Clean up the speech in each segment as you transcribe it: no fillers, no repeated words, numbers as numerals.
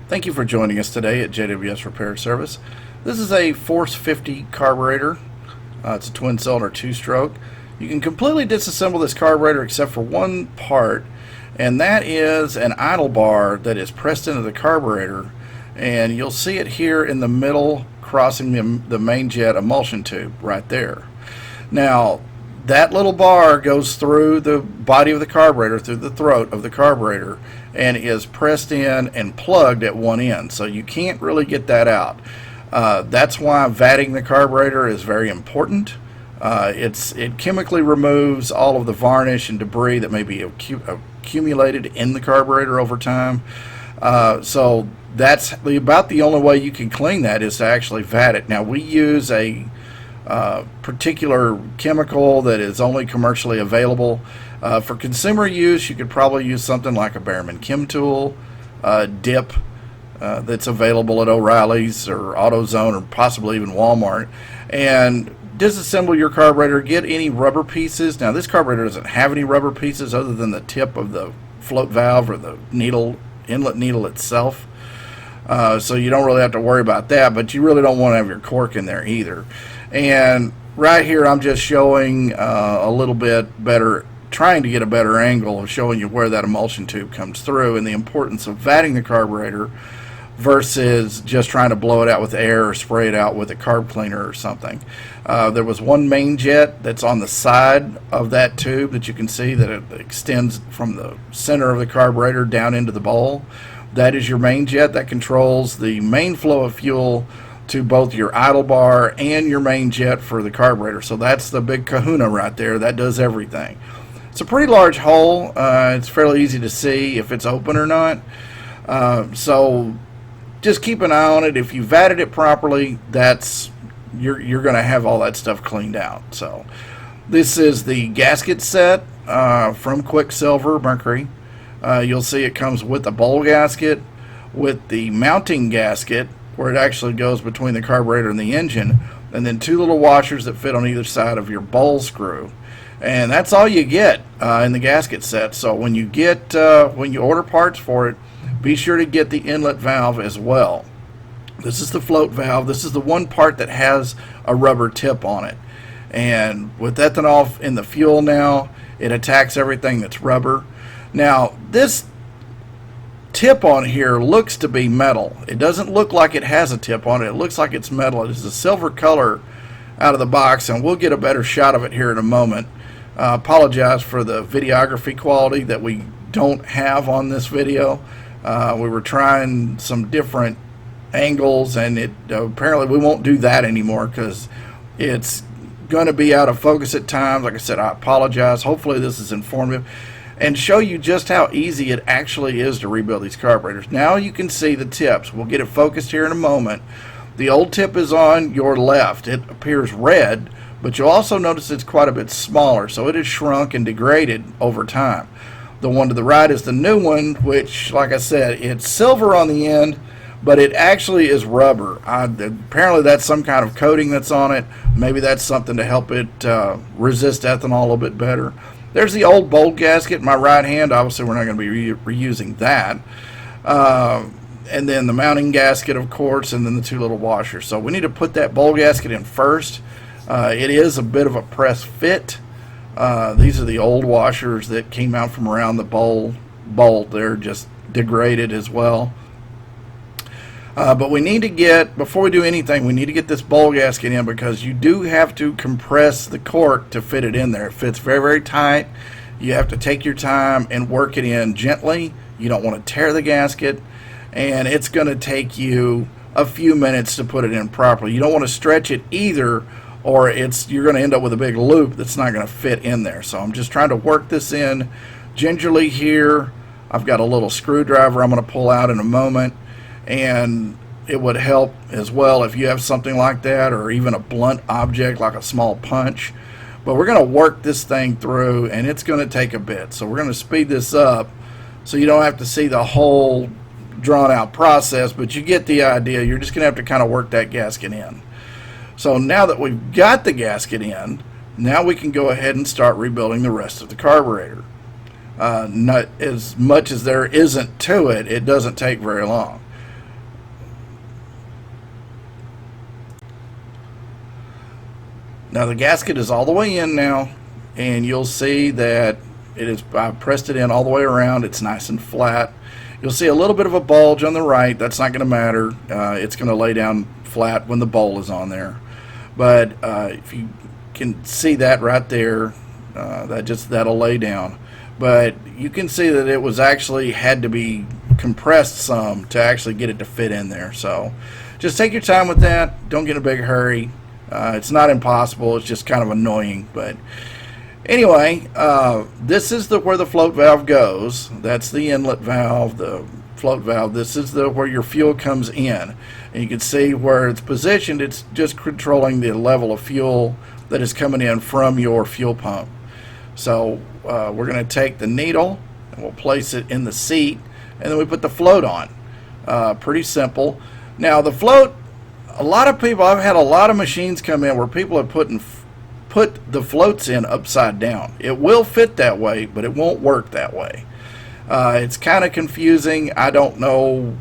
Thank you for joining us today at JWS Repair Service. This is a Force 50 carburetor. It's a twin-cylinder two-stroke. You can completely disassemble this carburetor except for one part, and that is an idle bar that is pressed into the carburetor, and you'll see it here in the middle crossing the main jet emulsion tube right there. Now, that little bar goes through the body of the carburetor, through the throat of the carburetor, and is pressed in and plugged at one end, so you can't really get that out. That's why vatting the carburetor is very important. It chemically removes all of the varnish and debris that may be accumulated in the carburetor over time. So that's about the only way you can clean that, is to actually vat it. Now, we use a particular chemical that is only commercially available. For consumer use, you could probably use something like a Behrman Chem Tool dip that's available at O'Reilly's or AutoZone or possibly even Walmart, and disassemble your carburetor. Get any rubber pieces. Now, this carburetor doesn't have any rubber pieces other than the tip of the float valve or the inlet needle itself, so you don't really have to worry about that, but you really don't want to have your cork in there either. And right here I'm just showing a little bit better, trying to get a better angle of showing you where that emulsion tube comes through and the importance of vatting the carburetor versus just trying to blow it out with air or spray it out with a carb cleaner or something. There was one main jet that's on the side of that tube that you can see that it extends from the center of the carburetor down into the bowl. That is your main jet that controls the main flow of fuel to both your idle bar and your main jet for the carburetor. So that's the big kahuna right there. That does everything. It's a pretty large hole. It's fairly easy to see if it's open or not. So just keep an eye on it. If you vatted it properly, you're going to have all that stuff cleaned out. So this is the gasket set from Quicksilver Mercury. You'll see it comes with a bowl gasket, with the mounting gasket where it actually goes between the carburetor and the engine, and then two little washers that fit on either side of your bowl screw. And that's all you get in the gasket set. So when you order parts for it, be sure to get the inlet valve as well. This is the float valve. This is the one part that has a rubber tip on it. And with ethanol in the fuel now, it attacks everything that's rubber. Now, this tip on here looks to be metal. It doesn't look like it has a tip on it. It looks like it's metal. It is a silver color out of the box, and we'll get a better shot of it here in a moment. Apologize for the videography quality that we don't have on this video. We were trying some different angles, and apparently we won't do that anymore because it's going to be out of focus at times. Like I said, I apologize. Hopefully this is informative and show you just how easy it actually is to rebuild these carburetors. Now you can see the tips. We'll get it focused here in a moment. The old tip is on your left. It appears red, but you'll also notice it's quite a bit smaller, so it has shrunk and degraded over time. The one to the right is the new one, which, like I said, it's silver on the end, but it actually is rubber. Apparently that's some kind of coating that's on it. Maybe that's something to help it resist ethanol a little bit better. There's the old bowl gasket in my right hand. Obviously we're not going to be reusing that. And then the mounting gasket, of course, and then the two little washers. So we need to put that bowl gasket in first. It is a bit of a press fit. These are the old washers that came out from around the bowl bolt. They're just degraded as well. But we need to before we do anything, we need to get this bowl gasket in, because you do have to compress the cork to fit it in there. It fits very, very tight. You have to take your time and work it in gently. You don't want to tear the gasket, and it's going to take you a few minutes to put it in properly. You don't want to stretch it either, or you're going to end up with a big loop that's not going to fit in there. So I'm just trying to work this in gingerly here. I've got a little screwdriver I'm going to pull out in a moment, and it would help as well if you have something like that, or even a blunt object like a small punch. But we're going to work this thing through, and it's going to take a bit. So we're going to speed this up so you don't have to see the whole drawn out process, but you get the idea. You're just going to have to kind of work that gasket in. So now that we've got the gasket in, now we can go ahead and start rebuilding the rest of the carburetor. Not as much as there isn't to it, it doesn't take very long. Now the gasket is all the way in now, and you'll see that I pressed it in all the way around. It's nice and flat. You'll see a little bit of a bulge on the right. That's not going to matter. It's going to lay down flat when the bowl is on there. But if you can see that right there, that'll lay down. But you can see that it was actually had to be compressed some to actually get it to fit in there. So just take your time with that. Don't get in a big hurry. It's not impossible. It's just kind of annoying. But anyway, this is where the float valve goes. That's the inlet valve, the float valve. This is where your fuel comes in. And you can see where it's positioned. It's just controlling the level of fuel that is coming in from your fuel pump. So we're going to take the needle and we'll place it in the seat, and then we put the float on. Pretty simple. Now the float, a lot of people, I've had a lot of machines come in where people have put the floats in upside down. It will fit that way, but it won't work that way. It's kind of confusing. I don't know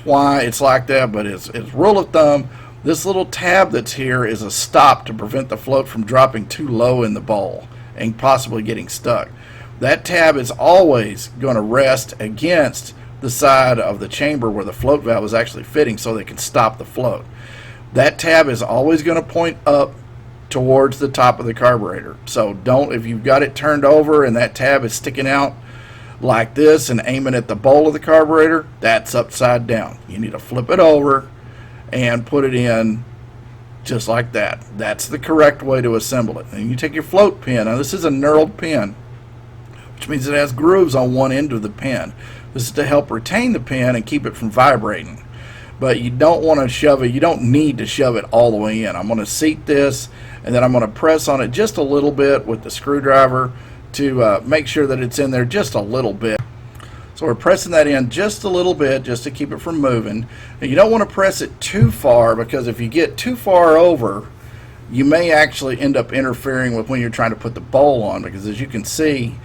why it's like that, but it's rule of thumb. This little tab that's here is a stop to prevent the float from dropping too low in the bowl and possibly getting stuck. That tab is always going to rest against the side of the chamber where the float valve is actually fitting so they can stop the float. That tab is always going to point up towards the top of the carburetor. So if you've got it turned over and that tab is sticking out like this and aiming at the bowl of the carburetor, that's upside down. You need to flip it over and put it in just like that. That's the correct way to assemble it. And you take your float pin. Now this is a knurled pin, which means it has grooves on one end of the pin. This is to help retain the pin and keep it from vibrating. But you don't want to shove it. You don't need to shove it all the way in. I'm going to seat this, and then I'm going to press on it just a little bit with the screwdriver to make sure that it's in there just a little bit. So we're pressing that in just a little bit just to keep it from moving. And you don't want to press it too far, because if you get too far over, you may actually end up interfering with when you're trying to put the bowl on, because as you can see,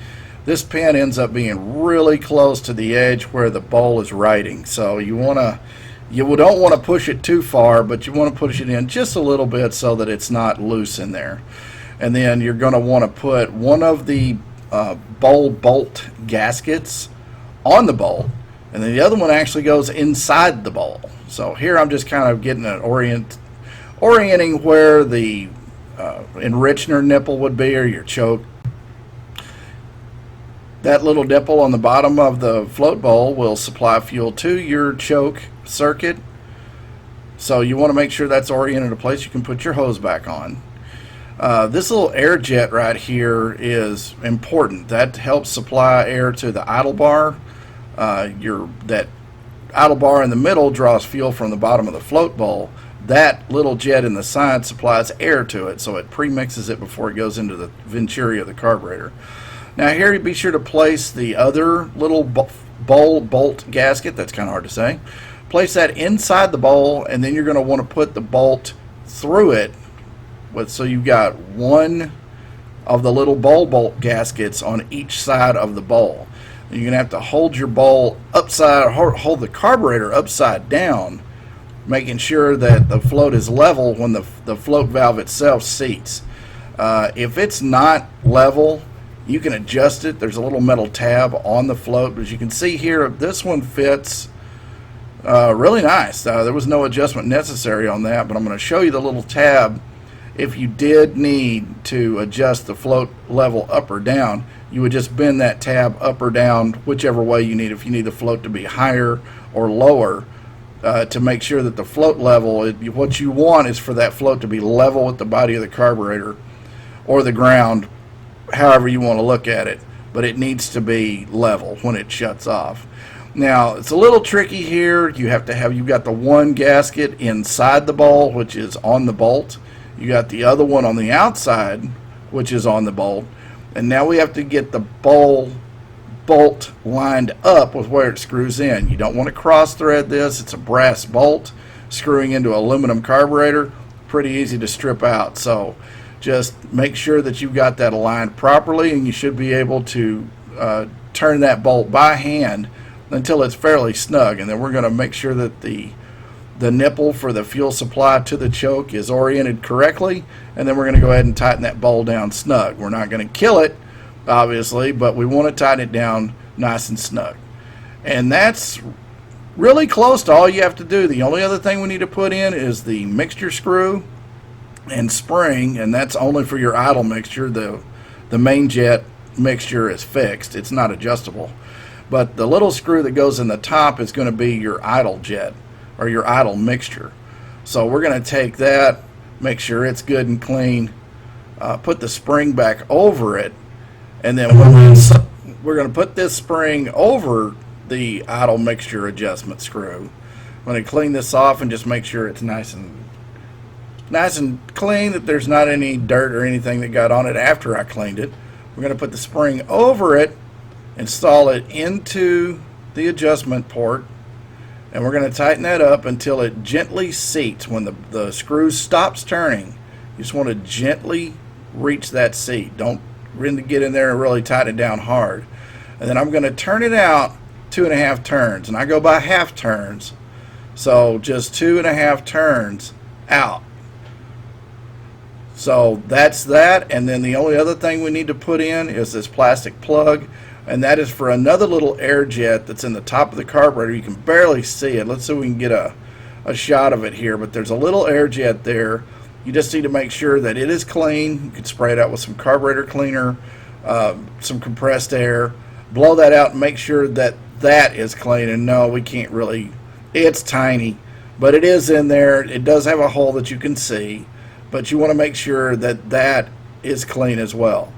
this pin ends up being really close to the edge where the bowl is riding. So you don't want to push it too far, but you want to push it in just a little bit so that it's not loose in there. And then you're going to want to put one of the bowl bolt gaskets on the bowl, and then the other one actually goes inside the bowl. So here I'm just kind of getting an orienting where the enrichener nipple would be, or your choke. That little nipple on the bottom of the float bowl will supply fuel to your choke circuit. So you want to make sure that's oriented in place. You can put your hose back on. This little air jet right here is important. That helps supply air to the idle bar. That idle bar in the middle draws fuel from the bottom of the float bowl. That little jet in the side supplies air to it, so it pre-mixes it before it goes into the venturi of the carburetor. Now here, be sure to place the other little bowl bolt gasket. That's kind of hard to say. Place that inside the bowl, and then you're going to want to put the bolt through it. So you've got one of the little bowl bolt gaskets on each side of the bowl. And you're going to have to hold your bowl hold the carburetor upside down, making sure that the float is level when the float valve itself seats. If it's not level, you can adjust it. There's a little metal tab on the float. As you can see here, this one fits really nice. There was no adjustment necessary on that, but I'm going to show you the little tab. If you did need to adjust the float level up or down, you would just bend that tab up or down, whichever way you need. If you need the float to be higher or lower, to make sure that the float level, what you want is for that float to be level with the body of the carburetor or the ground, however you want to look at it, but it needs to be level when it shuts off. Now it's a little tricky here. You've got the one gasket inside the bowl, which is on the bolt. You got the other one on the outside, which is on the bolt, and now we have to get the bowl bolt lined up with where it screws in. You don't want to cross thread this. It's a brass bolt screwing into aluminum carburetor. Pretty easy to strip out. So just make sure that you've got that aligned properly, and you should be able to turn that bolt by hand until it's fairly snug. And then we're going to make sure that the the nipple for the fuel supply to the choke is oriented correctly, and then we're going to go ahead and tighten that bowl down snug. We're not going to kill it, obviously, but we want to tighten it down nice and snug. And that's really close to all you have to do. The only other thing we need to put in is the mixture screw and spring, and that's only for your idle mixture. The main jet mixture is fixed. It's not adjustable. But the little screw that goes in the top is going to be your idle jet or your idle mixture. So we're going to take that, make sure it's good and clean, put the spring back over it, and then we're going to put this spring over the idle mixture adjustment screw. I'm going to clean this off and just make sure it's nice and clean, that there's not any dirt or anything that got on it after I cleaned it. We're going to put the spring over it, install it into the adjustment port, and we're going to tighten that up until it gently seats. When the screw stops turning, you just want to gently reach that seat. Don't really get in there and really tighten it down hard. And then I'm going to turn it out 2.5 turns, and I go by half turns, so just 2.5 turns out. So that's that. And then the only other thing we need to put in is this plastic plug, and that is for another little air jet that's in the top of the carburetor. You can barely see it. Let's see if we can get a shot of it here, but there's a little air jet there. You just need to make sure that it is clean. You can spray it out with some carburetor cleaner, some compressed air, blow that out and make sure that that is clean. And no, we can't really, it's tiny, but it is in there. It does have a hole that you can see, but you want to make sure that that is clean as well.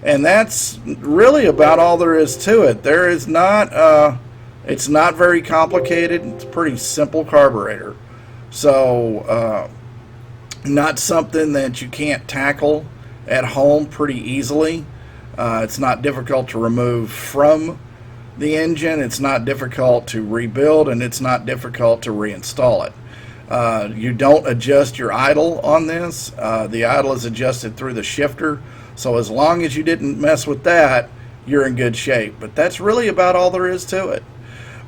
And that's really about all there is to it. There is not, it's not very complicated. It's a pretty simple carburetor. So, not something that you can't tackle at home pretty easily. It's not difficult to remove from the engine. It's not difficult to rebuild, and it's not difficult to reinstall it. You don't adjust your idle on this. The idle is adjusted through the shifter. So as long as you didn't mess with that, you're in good shape. But that's really about all there is to it.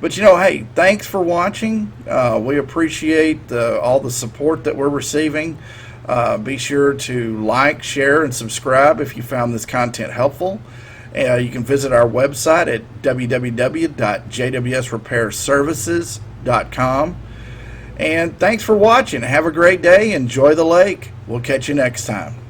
But you know, hey, thanks for watching. We appreciate all the support that we're receiving. Be sure to like, share, and subscribe if you found this content helpful. You can visit our website at www.jwsrepairservices.com. And thanks for watching. Have a great day. Enjoy the lake. We'll catch you next time.